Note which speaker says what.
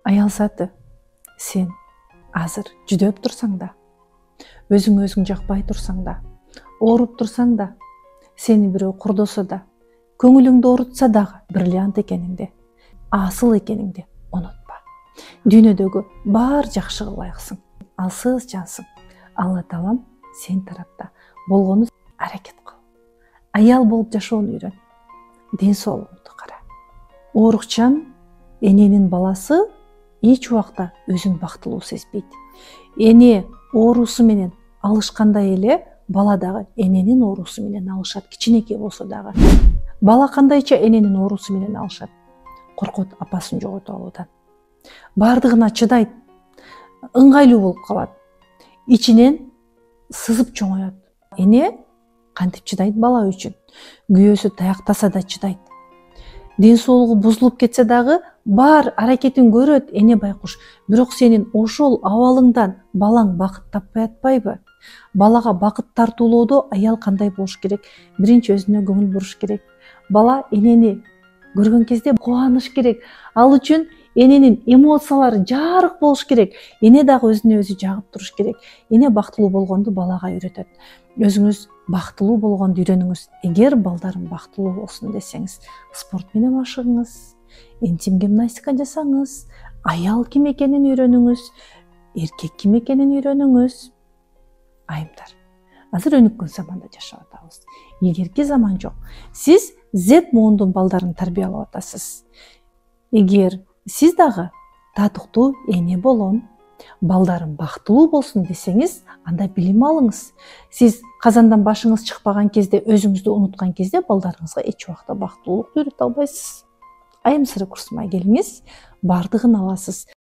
Speaker 1: Аял заты, сен азыр жүдөп турсаң да, өзүң жакпай турсаң да, ооруп турсаң да, сени бирөө курдосо да, көңүлүңдү оорутса дагы бриллиант экениңди, асыл экениңди унутпа. Дүйнөдөгү баар жакшыга ылайыксың, алсыз жансың. Алла таалам сен тарапта болгону аракет кыл. Аял болуп жашоону үйрөн. Ден соолугуңду кара. Оорукчан эненин баласы эч убакта өзүн бактылуу сезбейт. Эне оорусу менен алышкандай эле бала дагы эненин оорусу менен алышат, кичинекей болсо дагы. Бала кандайча эненин оорусу менен алышат? Коркот апасын жоготуп алуудан. Бардыгына чыдайт, ыңгайлуу болуп калат. Ичинен сызып чоңоет. Эне кантип чыдайт бала үчүн? Күйөөсү таяктаса да чыдайт. Ден соолугу бузулуп кетсе дагы бар аракетин көрөт эне байкуш. Бирок сенин ошол абалыңдан балаң бакыт таппай атпайбы? Балага бакыт тартуулоодо аял кандай болуш керек? Биринчи өзүнө көңүл буруш керек. Бала энени көргөн кезде кубаныш керек. Ал үчүн эненин эмоциялары жарык болуш керек. Эне дагы өзүнө өзү жагып туруш керек. Эне бактылуу болгонду балага үйрөтөт. Өзүңүз бактылуу болгонду үйрөнүңүз. Эгер балдарым бактылуу болсун десеңиз, спорт менен машыгыңыз, интим гимнастика жасаңыз, аял ким экенин үйрөнүңүз, эркек ким экенин үйрөнүңүз. Айымдар, азыр өнүккөн заманда жашап атабыз. Илгерки заман жок. Сиз Z муундун балдарын тарбиялап атасыз. Эгер сиз дагы татыктуу эне болом, балдарым бактылуу болсун десеңиз, анда билим алыңыз. Сиз казандан башыңыз чыкпаган кезде, өзүңүздү унуткан кезде балдарыңызга эч убакта бактылуулукту үйрөтө албайсыз. Айым сыры курсума келиңиз, бардыгын аласыз.